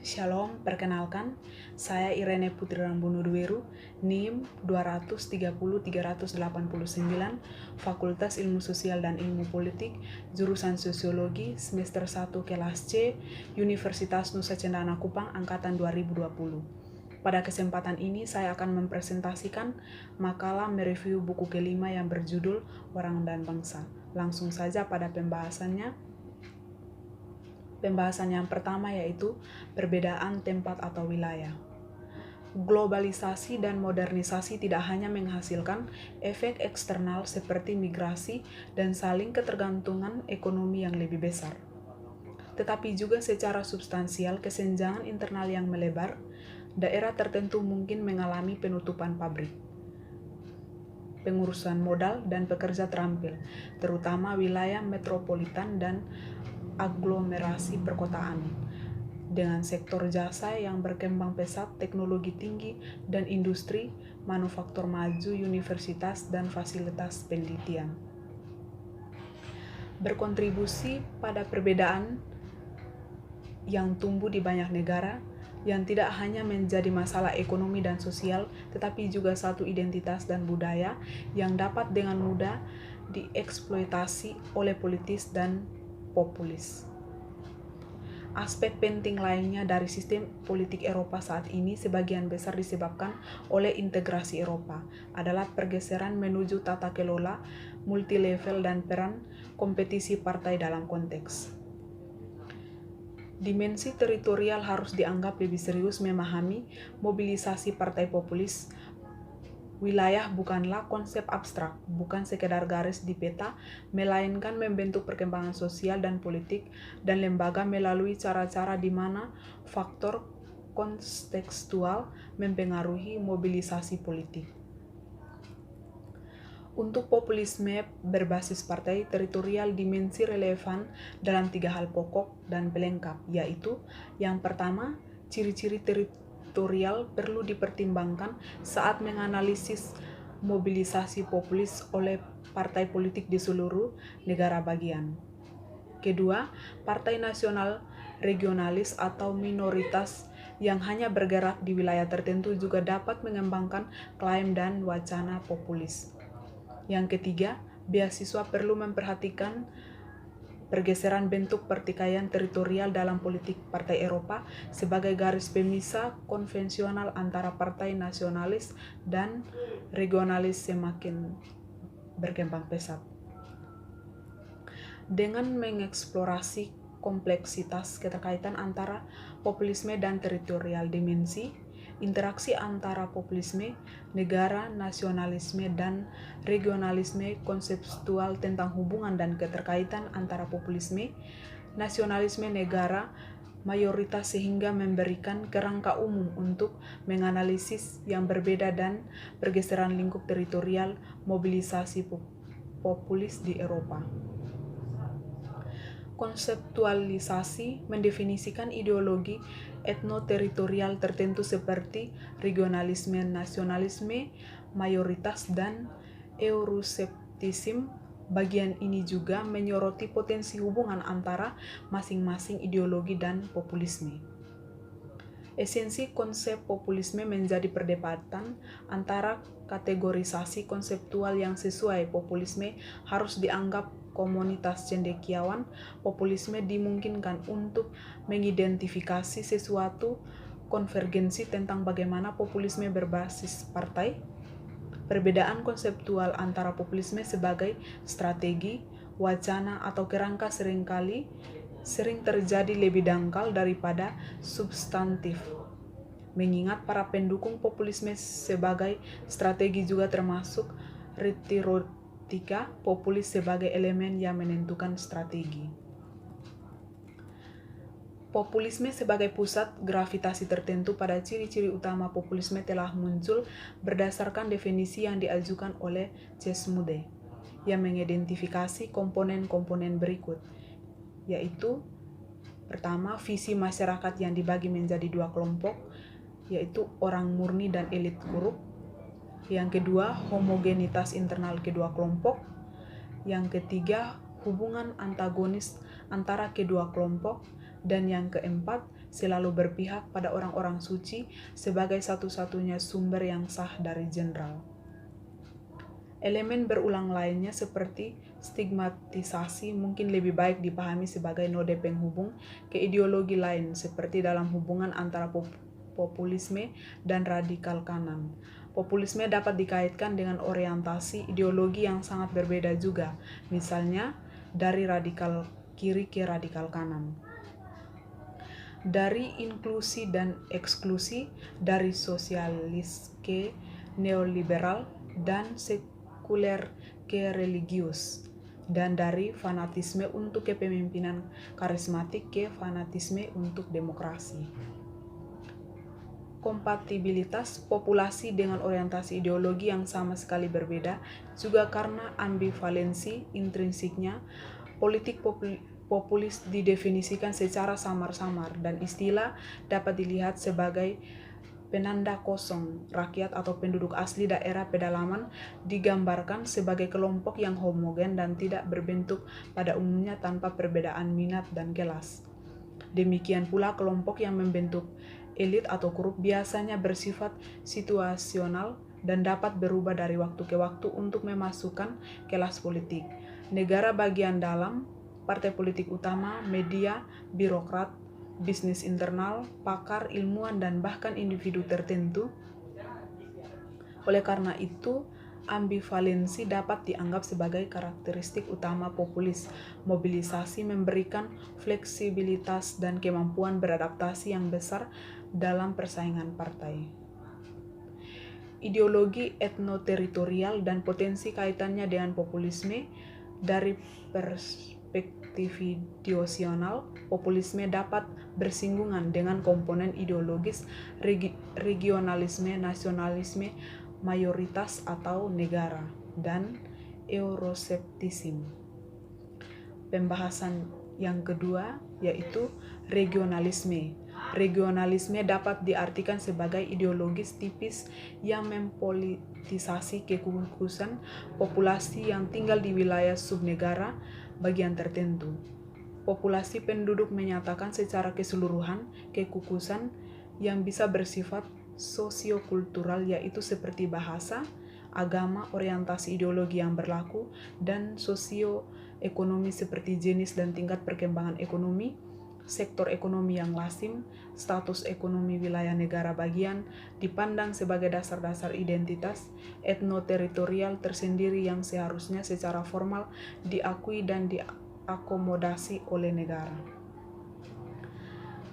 Shalom, perkenalkan, saya Irene Putri Rambunuduweru, NIM 230-389, Fakultas Ilmu Sosial dan Ilmu Politik, jurusan Sosiologi, semester 1 kelas C, Universitas Nusa Cendana Kupang, angkatan 2020. Pada kesempatan ini saya akan mempresentasikan makalah mereview buku kelima yang berjudul Orang dan Bangsa. Langsung saja pada pembahasannya. Pembahasan yang pertama yaitu perbedaan tempat atau wilayah. Globalisasi dan modernisasi tidak hanya menghasilkan efek eksternal seperti migrasi dan saling ketergantungan ekonomi yang lebih besar, tetapi juga secara substansial kesenjangan internal yang melebar. Daerah tertentu mungkin mengalami penutupan pabrik, pengurusan modal dan pekerja terampil, terutama wilayah metropolitan dan aglomerasi perkotaan, dengan sektor jasa yang berkembang pesat, teknologi tinggi, dan industri manufaktur maju, universitas, dan fasilitas penelitian. Berkontribusi pada perbedaan yang tumbuh di banyak negara, yang tidak hanya menjadi masalah ekonomi dan sosial, tetapi juga satu identitas dan budaya yang dapat dengan mudah dieksploitasi oleh politis dan populis. Aspek penting lainnya dari sistem politik Eropa saat ini sebagian besar disebabkan oleh integrasi Eropa adalah pergeseran menuju tata kelola multilevel dan peran kompetisi partai dalam konteks. Dimensi teritorial harus dianggap lebih serius memahami mobilisasi partai populis. Wilayah bukanlah konsep abstrak, bukan sekedar garis di peta, melainkan membentuk perkembangan sosial dan politik dan lembaga melalui cara-cara di mana faktor kontekstual mempengaruhi mobilisasi politik. Untuk populisme berbasis partai teritorial, dimensi relevan dalam 3 hal pokok dan pelengkap, yaitu yang pertama, ciri-ciri teritorial perlu dipertimbangkan saat menganalisis mobilisasi populis oleh partai politik di seluruh negara bagian. Kedua, partai nasional regionalis atau minoritas yang hanya bergerak di wilayah tertentu juga dapat mengembangkan klaim dan wacana populis. Yang ketiga, beasiswa perlu memperhatikan pergeseran bentuk pertikaian teritorial dalam politik partai Eropa sebagai garis pemisah konvensional antara partai nasionalis dan regionalis semakin berkembang pesat. Dengan mengeksplorasi kompleksitas keterkaitan antara populisme dan teritorial dimensi, interaksi antara populisme, negara, nasionalisme, dan regionalisme konseptual tentang hubungan dan keterkaitan antara populisme, nasionalisme, negara, mayoritas sehingga memberikan kerangka umum untuk menganalisis yang berbeda dan pergeseran lingkup teritorial mobilisasi populis di Eropa. Konseptualisasi mendefinisikan ideologi etnoteritorial tertentu seperti regionalisme, nasionalisme, mayoritas, dan euroseptisisme. Bagian ini juga menyoroti potensi hubungan antara masing-masing ideologi dan populisme. Esensi konsep populisme menjadi perdebatan antara kategorisasi konseptual yang sesuai. Populisme harus dianggap komunitas cendekiawan. Populisme dimungkinkan untuk mengidentifikasi sesuatu konvergensi tentang bagaimana populisme berbasis partai. Perbedaan konseptual antara populisme sebagai strategi, wacana, atau kerangka sering terjadi lebih dangkal daripada substantif. Mengingat para pendukung populisme sebagai strategi juga termasuk retorik populis sebagai elemen yang menentukan strategi. Populisme sebagai pusat gravitasi tertentu. Pada ciri-ciri utama populisme telah muncul berdasarkan definisi yang diajukan oleh Chesmude, yang mengidentifikasi komponen-komponen berikut, yaitu pertama, visi masyarakat yang dibagi menjadi 2 kelompok, yaitu orang murni dan elit korup. Yang kedua, homogenitas internal kedua kelompok. Yang ketiga, hubungan antagonis antara kedua kelompok. Dan yang keempat, selalu berpihak pada orang-orang suci sebagai satu-satunya sumber yang sah dari jenderal. Elemen berulang lainnya seperti stigmatisasi mungkin lebih baik dipahami sebagai node penghubung ke ideologi lain seperti dalam hubungan antara populisme dan radikal kanan. Populisme dapat dikaitkan dengan orientasi ideologi yang sangat berbeda juga, misalnya dari radikal kiri ke radikal kanan. Dari inklusi dan eksklusi, dari sosialis ke neoliberal dan sekuler ke religius, dan dari fanatisme untuk kepemimpinan karismatik ke fanatisme untuk demokrasi. Kompatibilitas populasi dengan orientasi ideologi yang sama sekali berbeda juga karena ambivalensi intrinsiknya. Politik populis didefinisikan secara samar-samar dan istilah dapat dilihat sebagai penanda kosong. Rakyat atau penduduk asli daerah pedalaman digambarkan sebagai kelompok yang homogen dan tidak berbentuk pada umumnya tanpa perbedaan minat dan kelas. Demikian pula kelompok yang membentuk elit atau grup biasanya bersifat situasional dan dapat berubah dari waktu ke waktu untuk memasukkan kelas politik, negara bagian dalam, partai politik utama, media, birokrat, bisnis internal, pakar, ilmuwan, dan bahkan individu tertentu. Oleh karena itu, ambivalensi dapat dianggap sebagai karakteristik utama populis. Mobilisasi memberikan fleksibilitas dan kemampuan beradaptasi yang besar dalam persaingan partai. Ideologi etnoteritorial dan potensi kaitannya dengan populisme. Dari perspektif ideasional, populisme dapat bersinggungan dengan komponen ideologis regionalisme, nasionalisme, mayoritas atau negara, dan euroseptisisme. Pembahasan yang kedua yaitu regionalisme. Regionalisme dapat diartikan sebagai ideologis tipis yang mempolitisasi kekhususan populasi yang tinggal di wilayah subnegara bagian tertentu. Populasi penduduk menyatakan secara keseluruhan kekhususan yang bisa bersifat sosiokultural, yaitu seperti bahasa, agama, orientasi ideologi yang berlaku, dan sosioekonomi seperti jenis dan tingkat perkembangan ekonomi, sektor ekonomi yang lazim, status ekonomi wilayah negara bagian, dipandang sebagai dasar-dasar identitas etnoteritorial tersendiri yang seharusnya secara formal diakui dan diakomodasi oleh negara.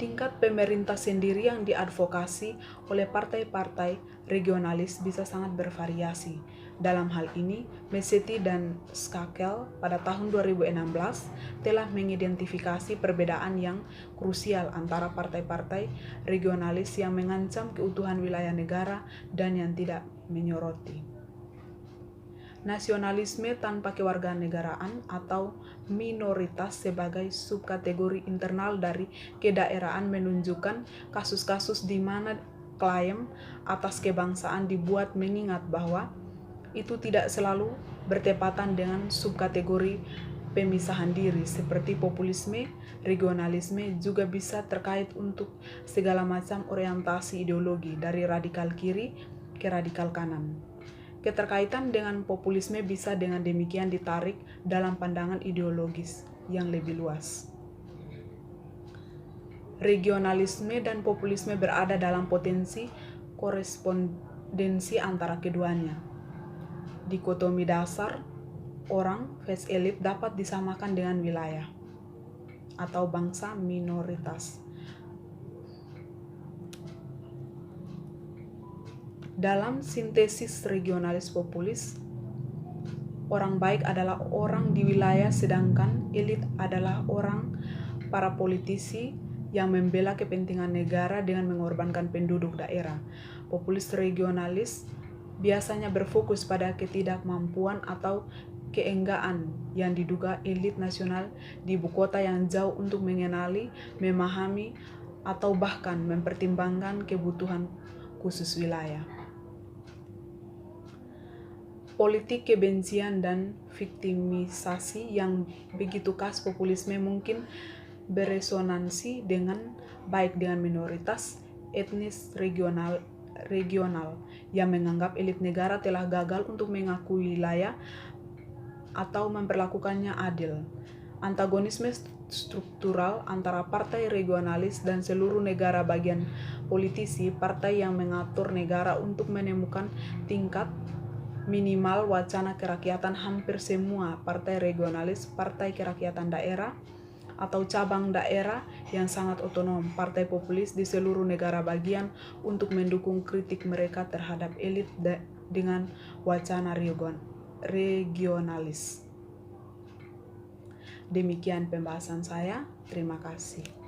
Tingkat pemerintah sendiri yang diadvokasi oleh partai-partai regionalis bisa sangat bervariasi. Dalam hal ini, Messetti dan Skakel pada tahun 2016 telah mengidentifikasi perbedaan yang krusial antara partai-partai regionalis yang mengancam keutuhan wilayah negara dan yang tidak menyoroti. Nasionalisme tanpa kewarganegaraan atau minoritas sebagai subkategori internal dari kedaerahan menunjukkan kasus-kasus di mana klaim atas kebangsaan dibuat mengingat bahwa itu tidak selalu bertepatan dengan subkategori pemisahan diri seperti populisme. Regionalisme juga bisa terkait untuk segala macam orientasi ideologi dari radikal kiri ke radikal kanan. Keterkaitan dengan populisme bisa dengan demikian ditarik dalam pandangan ideologis yang lebih luas. Regionalisme dan populisme berada dalam potensi korespondensi antara keduanya. Dikotomi dasar orang face elite dapat disamakan dengan wilayah atau bangsa minoritas. Dalam sintesis regionalis populis, orang baik adalah orang di wilayah sedangkan elit adalah orang para politisi yang membela kepentingan negara dengan mengorbankan penduduk daerah. Populis regionalis biasanya berfokus pada ketidakmampuan atau keenggaan yang diduga elit nasional di ibu kota yang jauh untuk mengenali, memahami, atau bahkan mempertimbangkan kebutuhan khusus wilayah. Politik kebencian dan viktimisasi yang begitu khas populisme mungkin beresonansi dengan baik dengan minoritas etnis regional yang menganggap elit negara telah gagal untuk mengakui wilayah atau memperlakukannya adil. Antagonisme struktural antara partai regionalis dan seluruh negara bagian politisi, partai yang mengatur negara untuk menemukan tingkat minimal wacana kerakyatan. Hampir semua partai regionalis, partai kerakyatan daerah atau cabang daerah yang sangat otonom, partai populis di seluruh negara bagian untuk mendukung kritik mereka terhadap elit dengan wacana regionalis. Demikian pembahasan saya. Terima kasih.